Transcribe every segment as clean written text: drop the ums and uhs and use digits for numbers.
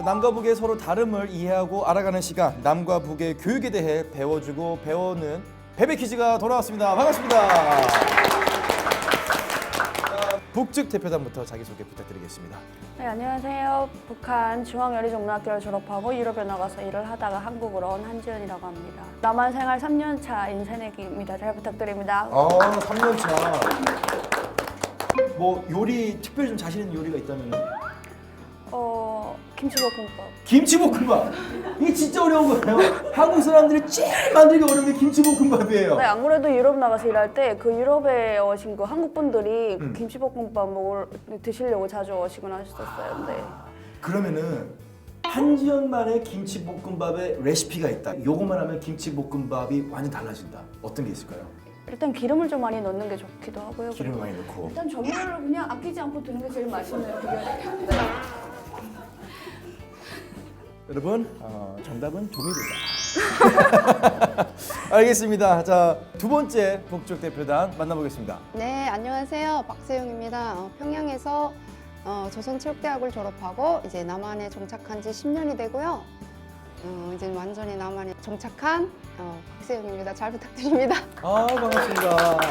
남과 북의 서로 다름을 이해하고 알아가는 시간, 남과 북의 교육에 대해 배워주고 배우는 베베 퀴즈가 돌아왔습니다. 반갑습니다. 북측 대표단부터 자기소개 부탁드리겠습니다. 네, 안녕하세요. 북한 중앙여리종문학교를 졸업하고 유럽에 나가서 일을 하다가 한국으로 온 한지연이라고 합니다. 남한 생활 3년 차인 새내기입니다. 잘 부탁드립니다. 3년 차. 뭐 요리 특별히 좀 자신 있는 요리가 있다면? 김치볶음밥. 김치볶음밥. 이게 진짜 어려운 거예요. 한국 사람들이 제일 만들기 어려운 게 김치볶음밥이에요. 네, 안 그래도 유럽 나가서 일할 때 그 유럽에 오신 그 한국 분들이 그 김치볶음밥 드시려고 자주 오시곤 하셨었어요. 네. 그러면은 한지연만의 김치볶음밥의 레시피가 있다. 요것만 하면 김치볶음밥이 완전 달라진다. 어떤 게 있을까요? 일단 기름을 좀 많이 넣는 게 좋기도 하고요. 기름을 많이 넣고. 일단 조미료를 그냥 아끼지 않고 드는 게 제일 맛있는 비결이에요. 네. 여러분, 정답은 조미료다. 알겠습니다. 자, 두 번째 북쪽 대표단 만나보겠습니다. 네, 안녕하세요. 박세용입니다. 평양에서 조선체육대학을 졸업하고 이제 남한에 정착한 지 10년이 되고요. 이제 완전히 남한에 정착한 박세용입니다. 잘 부탁드립니다. 반갑습니다.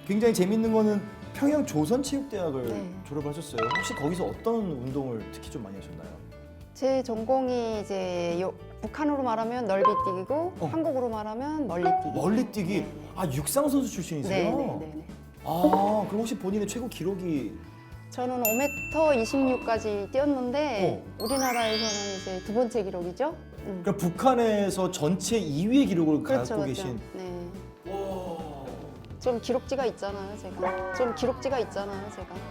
굉장히 재밌는 거는 평양 조선체육대학을 네. 졸업하셨어요. 혹시 거기서 어떤 운동을 특히 좀 많이 하셨나요? 제 전공이 이제 북한으로 말하면 넓이뛰기고 한국으로 말하면 멀리뛰기. 멀리뛰기. 네. 육상 선수 출신이세요? 네. 그럼 혹시 본인의 최고 기록이? 저는 5m 26까지 뛰었는데 우리나라에서는 이제 두 번째 기록이죠. 그러니까 북한에서 전체 2위의 기록을 그렇죠, 갖고 그렇죠. 계신. 네. 좀 기록지가 있잖아요, 제가.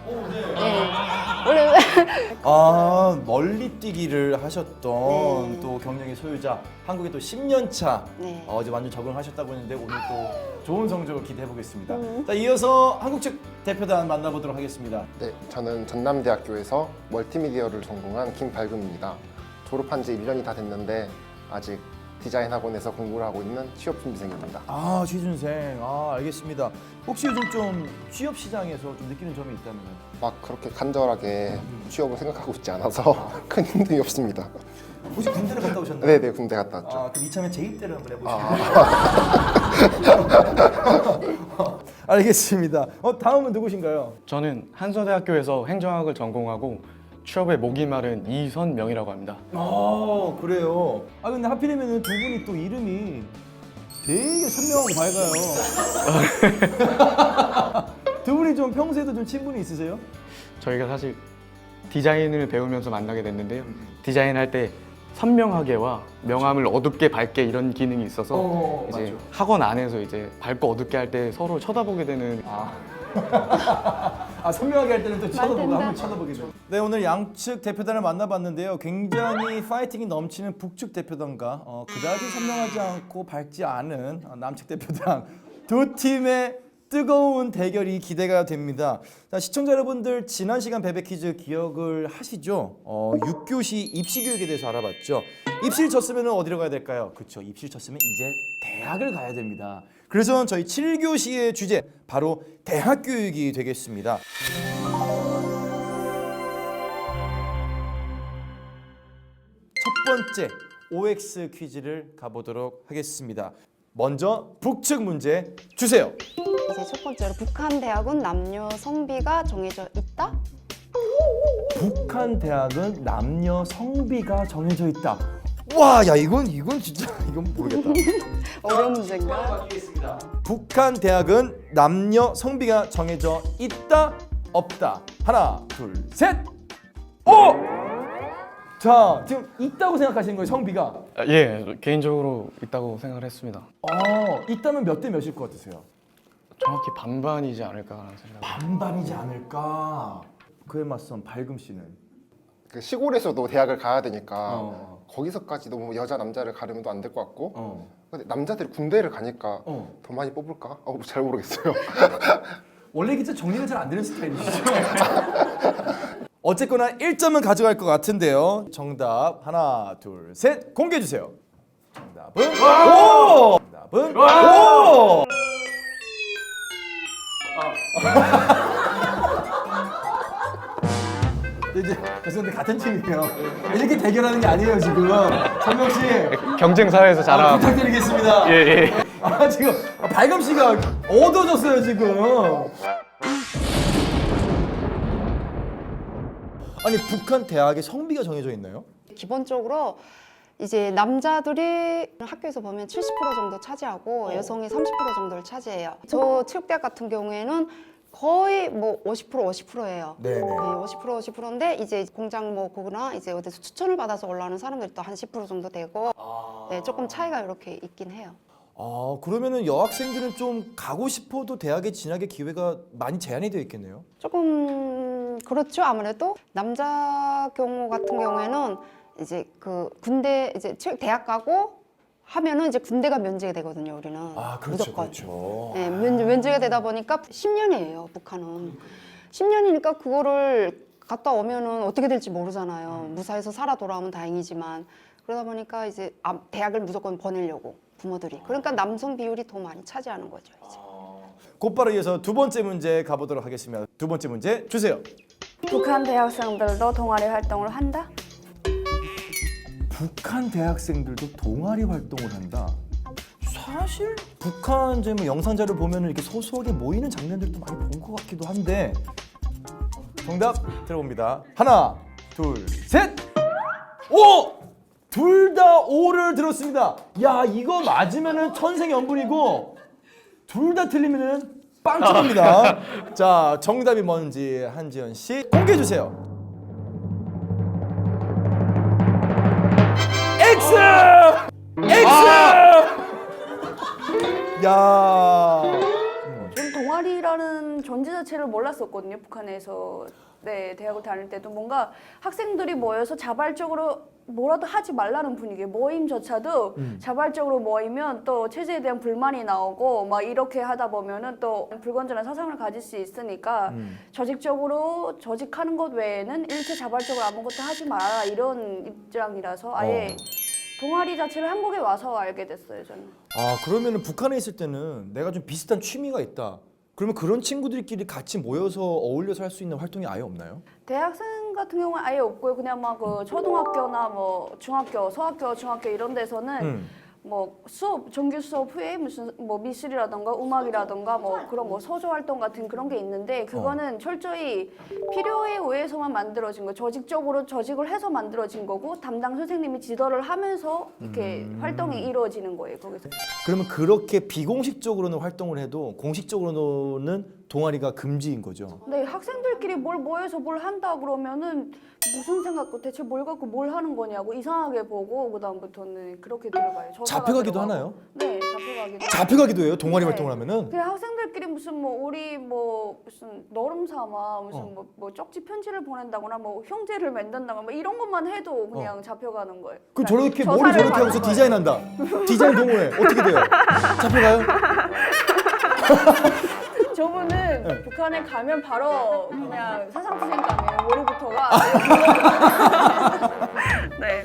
네. 원래 멀리뛰기를 하셨던 네. 또 경력의 소유자, 한국에 또 10년 차 네. 이제 완전 적응하셨다고 했는데 오늘 또 좋은 성적을 기대해 보겠습니다. 자, 이어서 한국 측 대표단 만나보도록 하겠습니다. 네, 저는 전남대학교에서 멀티미디어를 전공한 김발금입니다. 졸업한 지 1년이 다 됐는데 아직 디자인 학원에서 공부를 하고 있는 취업 준비생입니다. 취준생. 알겠습니다. 혹시 요즘 좀 취업 시장에서 좀 느끼는 점이 있다면? 막 그렇게 간절하게 취업을 생각하고 있지 않아서 큰 힘듦이 없습니다. 혹시 군대를 갔다 오셨나요? 네네, 군대 갔다 왔죠. 그럼 이참에 재입대를 한번 해보시죠. 알겠습니다. 다음은 누구신가요? 저는 한서대학교에서 행정학을 전공하고 취업에 목이 마른 이선명이라고 합니다. 그래요. 근데 하필이면 두 분이 또 이름이 되게 선명하고 밝아요. 두 분이 좀 평소에도 좀 친분이 있으세요? 저희가 사실 디자인을 배우면서 만나게 됐는데요. 디자인할 때 선명하게와 명암을 어둡게 밝게 이런 기능이 있어서 이제 맞죠. 학원 안에서 이제 밝고 어둡게 할 때 서로 쳐다보게 되는 선명하게 할 때는 또 쳐다보고 된다. 한번 쳐다보게 되죠. 네, 오늘 양측 대표단을 만나봤는데요. 굉장히 파이팅이 넘치는 북측 대표단과 그다지 선명하지 않고 밝지 않은 남측 대표단 두 팀의 뜨거운 대결이 기대가 됩니다. 자, 시청자 여러분들 지난 시간 베베 퀴즈 기억을 하시죠? 6교시 입시 교육에 대해서 알아봤죠. 입시를 쳤으면 어디로 가야 될까요? 그렇죠. 입시를 쳤으면 이제 대학을 가야 됩니다. 그래서 저희 7교시의 주제 바로 대학 교육이 되겠습니다. 첫 번째 OX 퀴즈를 가보도록 하겠습니다. 먼저 북측 문제 주세요. 이제 첫 번째로 북한 대학은 남녀 성비가 정해져 있다? 북한 대학은 남녀 성비가 정해져 있다. 와, 야 이건 진짜 이건 모르겠다. 어려운 문제인가? 북한 대학은 남녀 성비가 정해져 있다, 없다. 하나, 둘, 셋. 자, 지금 있다고 생각하시는 거예요, 성비가? 예, 개인적으로 있다고 생각을 했습니다. 있다면 몇 대 몇일 것 같으세요? 정확히 반반이지 않을까라는 생각. 반반이지 않을까. 그에 맞선 발금 씨는? 그 시골에서도 대학을 가야 되니까 거기서까지 너무 여자 남자를 가르면 안 될 것 같고 어. 근데 남자들이 군대를 가니까 어. 더 많이 뽑을까? 잘 모르겠어요. 원래 진짜 정리가 잘 안 되는 스타일이시죠? 어쨌거나 1점은 가져갈 것 같은데요. 정답 하나, 둘, 셋 공개해 주세요. 정답은 오! 정답은 오! 이제 죄송한데 같은 팀이에요. 이렇게 대결하는 게 아니에요 지금. 선명 씨. 경쟁 사회에서 자라. 부탁드리겠습니다. 예, 예. 지금 발금 씨가 어두워졌어요 지금. 아니 북한 대학의 성비가 정해져 있나요? 기본적으로 이제 남자들이 학교에서 보면 70% 정도 차지하고 여성이 30% 정도를 차지해요. 저 체육대학 같은 경우에는 거의 뭐 50%예요. 네네. 50%인데 이제 공장 뭐 거구나 이제 어디서 추천을 받아서 올라오는 사람들이 또 한 10% 정도 되고 네, 조금 차이가 이렇게 있긴 해요. 아 그러면은 여학생들은 좀 가고 싶어도 대학에 진학의 기회가 많이 제한이 되어 있겠네요. 조금 그렇죠. 아무래도 남자 경우 같은 경우에는 이제 그 군대 이제 대학 가고 하면은 이제 군대가 면제가 되거든요. 우리는 무조건. 네, 면제가 되다 보니까 10년이에요. 북한은 10년이니까 그거를 갔다 오면은 어떻게 될지 모르잖아요. 무사해서 살아 돌아오면 다행이지만 그러다 보니까 이제 대학을 무조건 보내려고 부모들이. 그러니까 남성 비율이 더 많이 차지하는 거죠. 이제. 곧바로 이어서 두 번째 문제 가보도록 하겠습니다. 두 번째 문제 주세요. 북한 대학생들도 동아리 활동을 한다? 북한 대학생들도 동아리 활동을 한다. 사실 북한 이제 뭐 영상자를 보면 이렇게 소소하게 모이는 장면들도 많이 본 것 같기도 한데 정답 들어봅니다. 하나, 둘, 셋. 오! 둘 다 오를 들었습니다. 야 이거 맞으면은 천생연분이고 둘 다 틀리면은 빵점입니다. 자 정답이 뭔지 한지연 씨 공개해 주세요. X! X! 야. 전 동아리라는 존재 자체를 몰랐었거든요. 북한에서 네 대학을 다닐 때도 뭔가 학생들이 모여서 자발적으로 뭐라도 하지 말라는 분위기. 모임조차도 자발적으로 모이면 또 체제에 대한 불만이 나오고 막 이렇게 하다 보면은 또 불건전한 사상을 가질 수 있으니까 조직적으로 조직하는 것 외에는 일체 자발적으로 아무것도 하지 말아라 이런 입장이라서 아예 동아리 자체를 한국에 와서 알게 됐어요 저는. 아 그러면은 북한에 있을 때는 내가 좀 비슷한 취미가 있다. 그러면 그런 친구들끼리 같이 모여서 어울려서 할 수 있는 활동이 아예 없나요? 대학생 같은 경우는 아예 없고요. 그냥 막 그 초등학교나 뭐 중학교, 소학교, 중학교 이런 데서는 뭐 수업, 정규 수업 후에 무슨 뭐 미술이라던가 음악이라던가 뭐 그런 뭐 소조 활동 같은 그런 게 있는데 그거는 철저히 필요에 의해서만 만들어진 거. 조직적으로 조직을 해서 만들어진 거고 담당 선생님이 지도를 하면서 이렇게 활동이 이루어지는 거예요. 거기서. 그러면 그렇게 비공식적으로는 활동을 해도 공식적으로는 동아리가 금지인 거죠. 네, 학생들끼리 뭘 모여서 뭘 한다 그러면은 무슨 생각고 대체 뭘 갖고 뭘 하는 거냐고 이상하게 보고 그다음부터는 그렇게 들어가요. 잡혀가기도 들어가고. 하나요? 네, 잡혀가기도. 잡혀가기도 해요. 동아리 네. 활동을 하면은. 그냥 학생들끼리 무슨 뭐 우리 뭐 무슨 너름 삼아 무슨 뭐 쪽지 편지를 보낸다거나 뭐 형제를 맺는다거나 뭐 이런 것만 해도 그냥 잡혀가는 거예요. 그 그러니까 저렇게 머리 조사를 저렇게 받는 하고서 거예요. 디자인한다. 디자인 동호회 어떻게 돼요? 잡혀가요? 저분은 북한에 가면 바로 그냥 사상투쟁감이에요. 머리부터가. 네.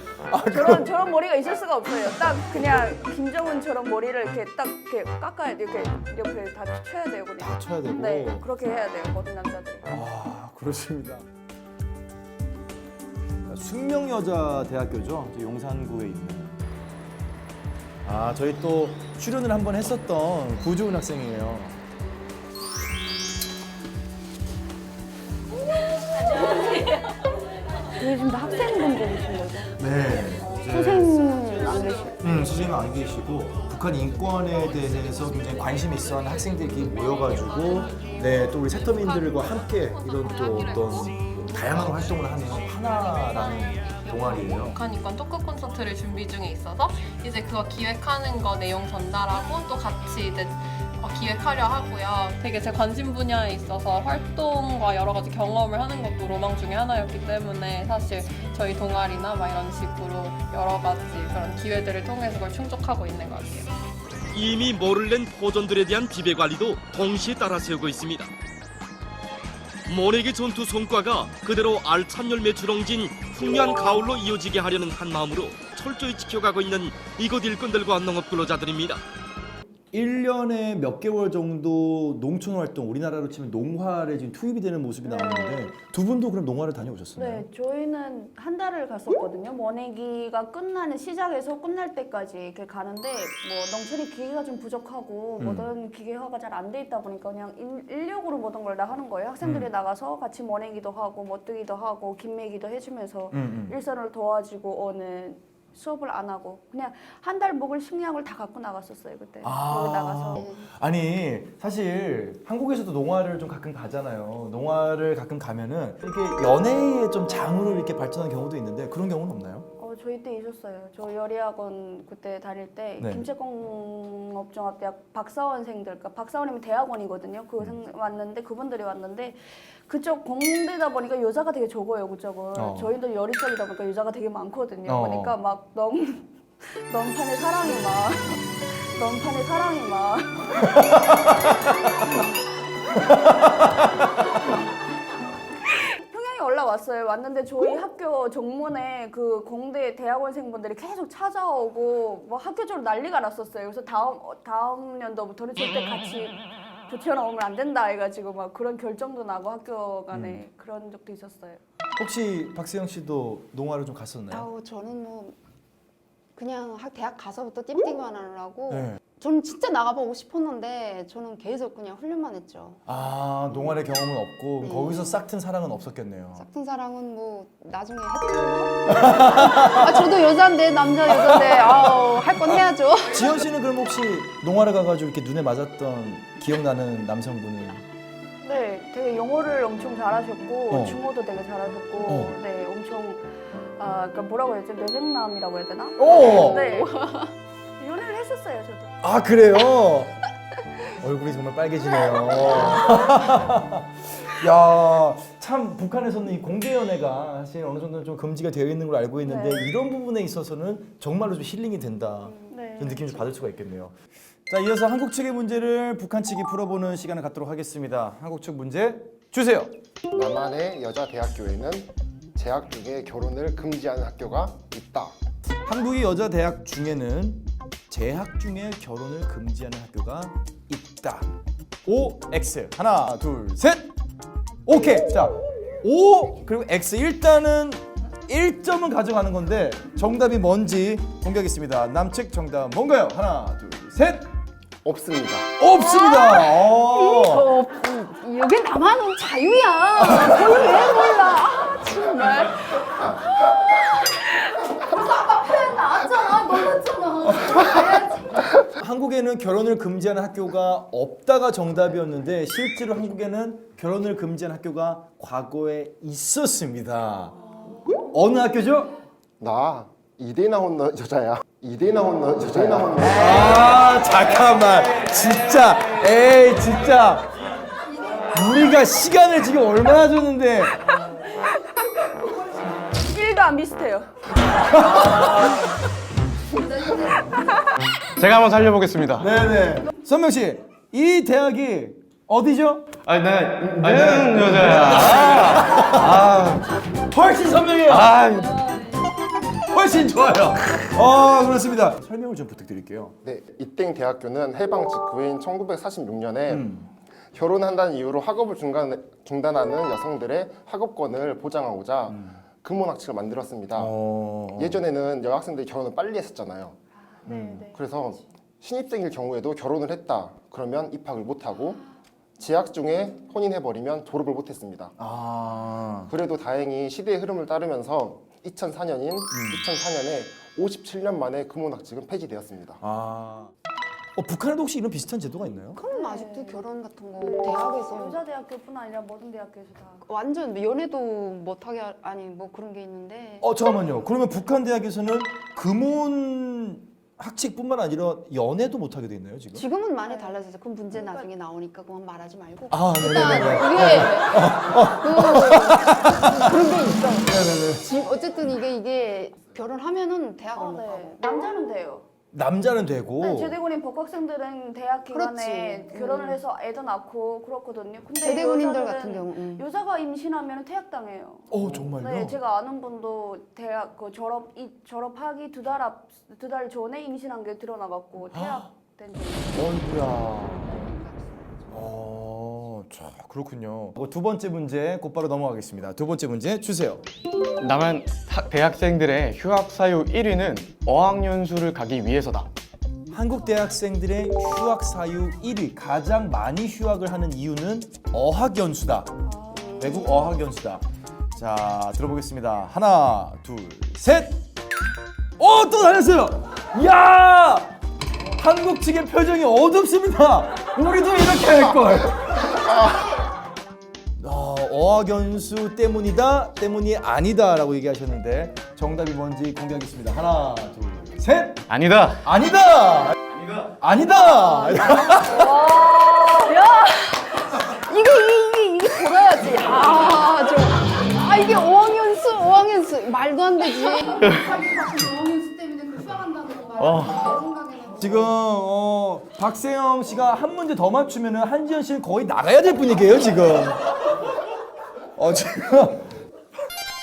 저런 머리가 있을 수가 없어요. 딱 그냥 김정은처럼 머리를 이렇게 딱 이렇게 깎아야 돼. 이렇게 다 쳐야 돼요. 그냥. 다 쳐야 되고. 네, 그렇게 해야 돼요. 모든 남자들이. 아 그렇습니다. 숙명여자대학교죠. 용산구에 있는. 아 저희 또 출연을 한번 했었던 구주은 학생이에요. 이게 지금 다 학생분들이신 거죠? 네. 선생님은 안 계시고. 선생님은 안 계시고 북한 인권에 대해서 굉장히 관심이 있어하는 학생들끼리 모여가지고 또 우리 세터민들과 함께 이런 또 어떤 다양한 활동을 하는 하나라는 동아리예요. 북한 인권 토크 콘서트를 준비 중에 있어서 이제 그거 기획하는 거 내용 전달하고 또 같이 이제 기획하려 하고요. 되게 제 관심 분야에 있어서 활동과 여러 가지 경험을 하는 것도 로망 중에 하나였기 때문에 사실 저희 동아리나 막 이런 식으로 여러 가지 그런 기회들을 통해서 그걸 충족하고 있는 것 같아요. 이미 모를 낸 포전들에 대한 지배 관리도 동시에 따라 세우고 있습니다. 모내기 전투 성과가 그대로 알찬 열매 주렁진 풍요한 가을로 이어지게 하려는 한 마음으로 철저히 지켜가고 있는 이곳 일꾼들과 농업 근로자들입니다. 1년에 몇 개월 정도 농촌 활동, 우리나라로 치면 농활에 지금 투입이 되는 모습이 나오는데 두 분도 그럼 농활을 다녀오셨어요? 네, 저희는 한 달을 갔었거든요. 모내기가 끝나는 시작에서 끝날 때까지 이렇게 가는데 뭐 농촌이 기계가 좀 부족하고 모든 기계화가 잘 안 돼 있다 보니까 그냥 인력으로 모든 걸 다 하는 거예요. 학생들이 나가서 같이 모내기도 하고 못뜨기도 하고 김매기도 해주면서 일선을 도와주고 오는 수업을 안 하고 그냥 한 달 먹을 식량을 다 갖고 나갔었어요 그때. 거기 나가서. 아니 사실 한국에서도 농활을 좀 가끔 가잖아요. 농활을 가끔 가면은 이렇게 연애의 좀 장으로 이렇게 발전하는 경우도 있는데 그런 경우는 없나요? 저희 때 있었어요. 저 요리학원 그때 다닐 때 네. 김제공업종합대학 박사원생들, 그러니까 박사원이면 대학원이거든요. 왔는데 그분들이 왔는데 그쪽 공대다 보니까 여자가 되게 적어요. 그쪽은. 저희도 요리 쪽이다 보니까 여자가 되게 많거든요. 그러니까 막 넘판의 사랑이 막 넘판의 사랑이 막 평양에 올라왔어요. 왔는데 저희 학교 정문에 그 공대 대학원생분들이 계속 찾아오고 뭐 학교적으로 난리가 났었어요. 그래서 다음 연도부터는 절대 같이 붙여놓으면 안 된다 해가지고 막 그런 결정도 나고 학교 간에 그런 적도 있었어요. 혹시 박세영 씨도 농활을 좀 갔었나요? 아우 저는 뭐 그냥 대학 가서부터 띠띠만 하느라고 네. 저는 진짜 나가보고 싶었는데 저는 계속 그냥 훈련만 했죠. 아 농활의 경험은 없고 네. 거기서 싹튼 사랑은 없었겠네요. 싹튼 사랑은 뭐 나중에 했죠. 아, 저도 여잔데 남자 여잔데 할 건 해야죠. 지현 씨는 그럼 혹시 농활에 가가지고 이렇게 눈에 맞았던 기억나는 남성분은? 네, 되게 영어를 엄청 잘하셨고 어. 중어도 되게 잘하셨고 어. 네, 엄청 그러니까 뭐라고 해야지 뇌생남이라고 해야 되나? 오! 네, 연애를 했었어요 저도. 아 그래요? 얼굴이 정말 빨개지네요. 야, 참 북한에서는 이 공개 연애가 사실 어느 정도는 좀 금지가 되어 있는 걸로 알고 있는데 네. 이런 부분에 있어서는 정말로 좀 힐링이 된다. 네. 그런 느낌을 좀 받을 수가 있겠네요. 자, 이어서 한국 측의 문제를 북한 측이 풀어보는 시간을 갖도록 하겠습니다. 한국 측 문제 주세요. 남한의 여자 대학교에는 재학 중에 결혼을 금지하는 학교가 있다. 한국의 여자 대학 중에는 재학 중에 결혼을 금지하는 학교가 있다. O, X. 하나, 둘, 셋. 오케이. 자, O 그리고 X. 일단은 1점은 가져가는 건데 정답이 뭔지 공개하겠습니다. 남측 정답 뭔가요? 하나, 둘, 셋. 없습니다. 없습니다. 여긴 나만은 자유야. 그걸 왜 몰라? 아, 정말. 벌써 아까 표현 나왔잖아. 넘었잖아. 한국에는 결혼을 금지하는 학교가 없다가 정답이었는데 실제로 한국에는 결혼을 금지하는 학교가 과거에 있었습니다. 어느 학교죠? 나 이대 나온 여자야. 이대 나온 여자야. 아 잠깐만 진짜 에이 진짜 우리가 시간을 지금 얼마나 줬는데 1도 안 비슷해요. 제가 한번 살려보겠습니다. 네네 선명 씨 이 대학이 어디죠? 나는 여자야. 훨씬 선명해요. 훨씬 좋아요. 그렇습니다. 설명을 좀 부탁드릴게요. 네, 이땡 대학교는 해방 직후인 1946년에 결혼한다는 이유로 학업을 중단하는 여성들의 학업권을 보장하고자 금혼학칙을 만들었습니다. 예전에는 여학생들이 결혼을 빨리 했었잖아요. 네. 그래서 신입생일 경우에도 결혼을 했다 그러면 입학을 못하고 재학 중에 혼인해버리면 졸업을 못했습니다. 그래도 다행히 시대의 흐름을 따르면서 2004년에 57년 만에 금혼학칙은 폐지되었습니다. 북한에도 혹시 이런 비슷한 제도가 있나요? 그럼 아직도 결혼 같은 거 대학에서 여자 대학교뿐 아니라 모든 대학교에서 다. 완전 연애도 못하게 아니 뭐 그런 게 있는데 잠깐만요. 그러면 북한 대학에서는 금혼 학칙뿐만 아니라 연애도 못하게 돼 있나요 지금? 지금은 많이 달라졌어요. 그럼 문제 나중에 나오니까 그건 말하지 말고 네네네. 이게 그런 게 있어. 네네네. 지금 어쨌든 이게 결혼하면은 대학을 못 네. 가고 남자는 돼요. 남자는 되고. 네, 제대군인 복학생들은 대학 기간에 그렇지. 결혼을 해서 애도 낳고 그렇거든요. 근데 제대군인들 여자들은 같은 경우 여자가 임신하면 퇴학당해요. 정말요? 네, 제가 아는 분도 대학 졸업하기 두 달 전에 임신한 게 드러나갖고 된 적이 어이구야. 자, 그렇군요. 두 번째 문제 곧바로 넘어가겠습니다. 두 번째 문제 주세요. 남한 대학생들의 휴학 사유 1위는 어학연수를 가기 위해서다. 한국 대학생들의 휴학 사유 1위, 가장 많이 휴학을 하는 이유는 어학연수다. 외국 어학연수다. 자, 들어보겠습니다. 하나, 둘, 셋. 또 달렸어요. 야! 한국 측의 표정이 어둡습니다. 우리도 이렇게 할 걸. 어학연수 때문이 아니다라고 얘기하셨는데 정답이 뭔지 공개하겠습니다. 하나, 둘, 셋. 아니다. 아니다. 아니다. 이게 돌아야지. 이게 5학년수 말도 안 되지. 5학년수 때문에 그 휴학한다는 거 내 생각에는. 지금 박세영 씨가 한 문제 더 맞추면은 한지연 씨는 거의 나가야 될 분위기예요 지금. 지금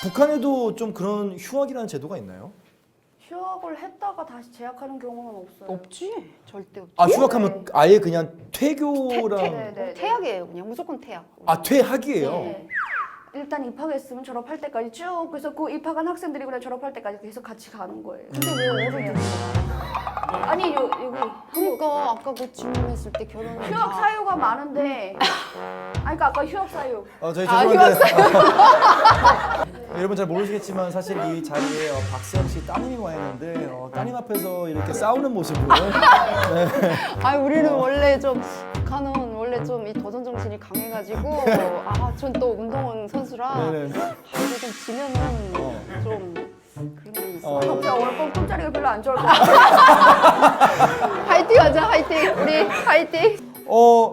북한에도 좀 그런 휴학이라는 제도가 있나요? 휴학을 했다가 다시 재학하는 경우는 없어요. 없지. 절대 없지. 휴학하면 아예 그냥 퇴교랑 네. 퇴학이에요. 그냥 무조건 퇴학. 퇴학이에요. 네. 일단 입학했으면 졸업할 때까지 쭉 그래서 그 입학한 학생들이 그냥 졸업할 때까지 계속 같이 가는 거예요. 근데 왜 어른이 아니 여기 그러니까 아까 그 질문했을 때 결혼을 휴학 사유가 많은데 그러니까 아까 휴학 사유 저희 죄송한데 여러분 잘 모르시겠지만 사실 이 자리에 박세영 씨 따님이 와 있는데 따님 앞에서 이렇게 싸우는 모습을 우리는 원래 좀 북한은 원래 좀 이 도전 정신이 강해가지고 전 또 운동원 선수라 네네. 이게 좀 지면은 좀 그런 게 있어. 갑자기 오늘 꿈자리가 별로 안 좋을 것 같아요. 화이팅 하자 화이팅 우리 화이팅.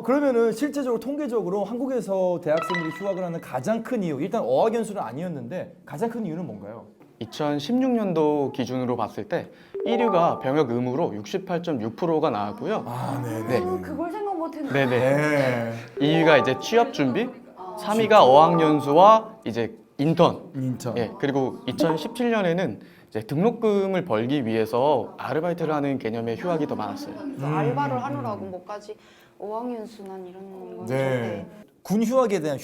그러면은 실제적으로 통계적으로 한국에서 대학생들이 휴학을 하는 가장 큰 이유, 일단 어학연수는 아니었는데 가장 큰 이유는 뭔가요? 2016년도 기준으로 봤을 때 1위가 병역 의무로 68.6%가 나왔고요. 네. 그걸 생각 못했는데. 네네. 네. 2위가 이제 취업 준비, 3위가 어학연수와 이제 인턴. 예, 그리고 2017년에는 이제 등록금을 벌기 위해서 아르바이트를 하는 개념의 휴학이 더 많았어요. 알바를 하느라고 뭐까지 5학년수 난 이런 건 네. 군 휴학에 대한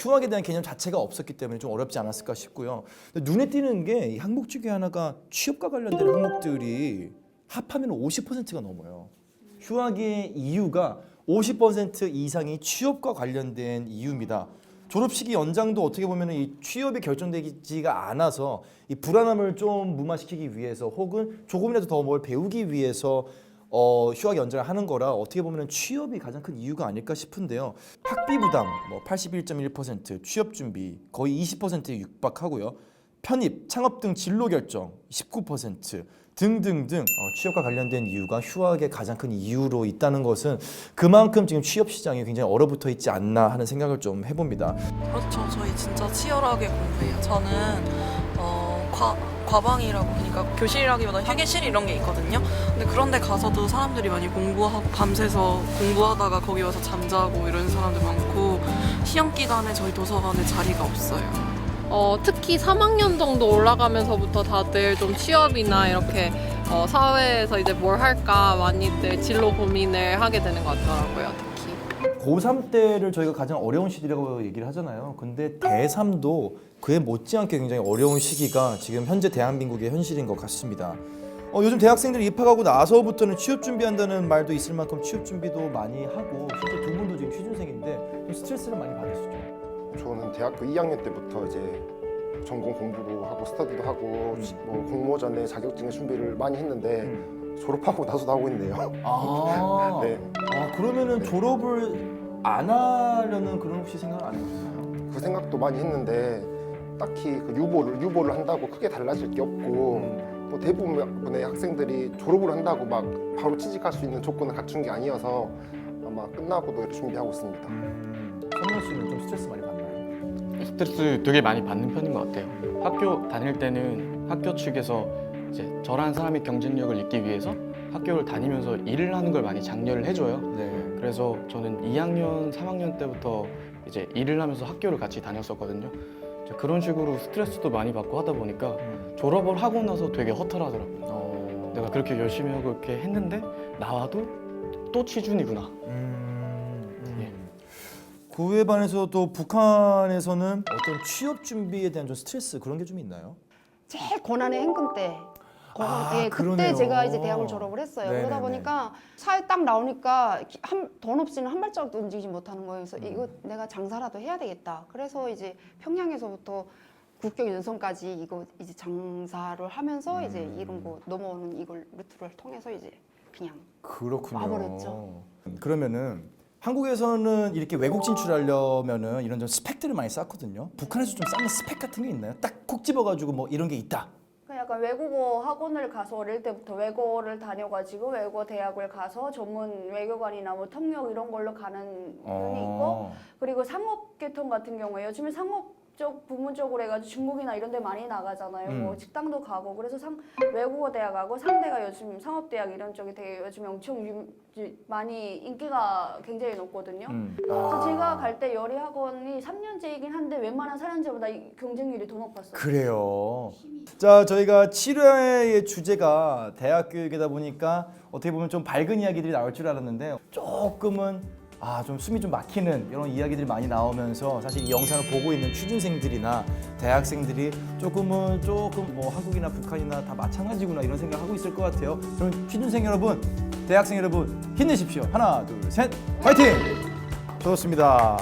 개념 자체가 없었기 때문에 좀 어렵지 않았을까 싶고요. 근데 눈에 띄는 게 이 항목 중에 하나가 취업과 관련된 항목들이 합하면 50%가 넘어요. 휴학의 이유가 50% 이상이 취업과 관련된 이유입니다. 졸업시기 연장도 어떻게 보면 이 취업이 결정되지가 않아서 이 불안함을 좀 무마시키기 위해서 혹은 조금이라도 더 뭘 배우기 위해서 휴학 연장을 하는 거라 어떻게 보면 취업이 가장 큰 이유가 아닐까 싶은데요. 학비 부담 81.1%, 취업 준비 거의 20%에 육박하고요. 편입, 창업 등 진로 결정 19% 등등등 취업과 관련된 이유가 휴학의 가장 큰 이유로 있다는 것은 그만큼 지금 취업 시장이 굉장히 얼어붙어 있지 않나 하는 생각을 좀 해봅니다. 그렇죠. 저희 진짜 치열하게 공부해요. 저는 과방이라고 그러니까 교실이라기보다 휴게실 이런 게 있거든요. 근데 그런 데 가서도 사람들이 많이 공부하고 밤새서 공부하다가 거기 와서 잠자고 이런 사람들 많고 시험 기간에 저희 도서관에 자리가 없어요. 특히 3학년 정도 올라가면서부터 다들 좀 취업이나 이렇게 사회에서 이제 뭘 할까 많이들 진로 고민을 하게 되는 것 같더라고요. 특히. 고3 때를 저희가 가장 어려운 시기라고 얘기를 하잖아요. 근데 대3도 그에 못지않게 굉장히 어려운 시기가 지금 현재 대한민국의 현실인 것 같습니다. 요즘 대학생들이 입학하고 나서부터는 취업 준비한다는 말도 있을 만큼 취업 준비도 많이 하고 실제 두 분도 지금 취준생인데 좀 스트레스를 많이 받으시죠? 저는 대학교 2학년 때부터 이제 전공 공부도 하고 스터디도 하고 뭐 공모전에 자격증 준비를 많이 했는데 졸업하고 나서도 하고 있네요. 네. 그러면은 졸업을 안 하려는 그런 혹시 생각 안 해보셨나요? 그 생각도 많이 했는데 딱히 그 유보를 한다고 크게 달라질 게 없고 또 대부분의 학생들이 졸업을 한다고 막 바로 취직할 수 있는 조건을 갖춘 게 아니어서 아마 끝나고도 준비하고 있습니다. 선명 씨는 좀 스트레스 많이 받나요? 스트레스 되게 많이 받는 편인 것 같아요. 학교 다닐 때는 학교 측에서 이제 저라는 사람의 경쟁력을 잇기 위해서 학교를 다니면서 일을 하는 걸 많이 장려를 해줘요. 네. 그래서 저는 2학년, 3학년 때부터 이제 일을 하면서 학교를 같이 다녔었거든요. 이제 그런 식으로 스트레스도 많이 받고 하다 보니까 졸업을 하고 나서 되게 허탈하더라고요. 내가 그렇게 열심히 하고 이렇게 했는데 나와도 또 취준이구나. 그에 반해서도 북한에서는 어떤 취업 준비에 대한 좀 스트레스 그런 게 좀 있나요? 제일 고난의 행군 때. 그때 그러네요. 제가 이제 대학을 졸업을 했어요. 그러다 네네네. 보니까 사회 딱 나오니까 돈 없이는 한 발짝도 움직이지 못하는 거예요. 그래서 이거 내가 장사라도 해야 되겠다. 그래서 이제 평양에서부터 국경 연선까지 이거 이제 장사를 하면서 이제 이런 거 넘어오는 이걸 루트를 통해서 이제 그냥 그렇군요. 와버렸죠. 그러면은 한국에서는 이렇게 외국 진출하려면은 이런 좀 스펙들을 많이 쌓거든요. 북한에서 좀 쌓는 스펙 같은 게 있나요? 딱 콕 집어가지고 뭐 이런 게 있다. 약간 외국어 학원을 가서 어릴 때부터 외고를 다녀가지고 외고 대학을 가서 전문 외교관이나 뭐 통역 이런 걸로 가는 편이 있고, 그리고 상업계통 같은 경우에 요즘에 상업 쪽 부문 쪽으로 해가지고 중국이나 이런 데 많이 나가잖아요. 뭐 식당도 가고 그래서 외국어 대학하고 상대가 요즘 상업대학 이런 쪽이 되게 요즘 엄청 많이 인기가 굉장히 높거든요. 그래서 제가 갈 때 요리 학원이 3년제이긴 한데 웬만한 4년제보다 경쟁률이 더 높았어요. 그래요. 자, 저희가 7회의 주제가 대학 교육이다 보니까 어떻게 보면 좀 밝은 이야기들이 나올 줄 알았는데 조금은 좀 숨이 좀 막히는 이런 이야기들이 많이 나오면서 사실 이 영상을 보고 있는 취준생들이나 대학생들이 조금 뭐 한국이나 북한이나 다 마찬가지구나 이런 생각하고 있을 것 같아요. 그럼 취준생 여러분, 대학생 여러분 힘내십시오. 하나, 둘, 셋, 파이팅! 좋습니다.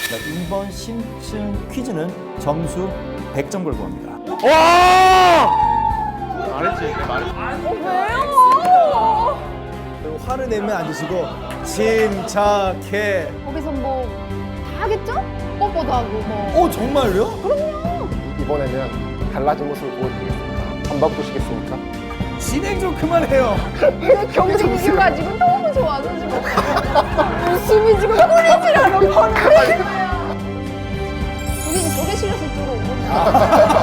자, 이번 심층 퀴즈는 점수 100점 걸고 합니다. 화를 내면 안 드시고 침착해. 거기서 뭐 다 하겠죠? 뽀뽀도 하고 뭐. 정말요? 이번에는 달라진 모습을 보여드리겠습니다. 안 바꾸시겠습니까? 진행 좀 그만해요. 경쟁 이겨가지고 너무 좋아서 지금 웃음이 지금 끊이질 않아. 저게 실렸을 줄 알고.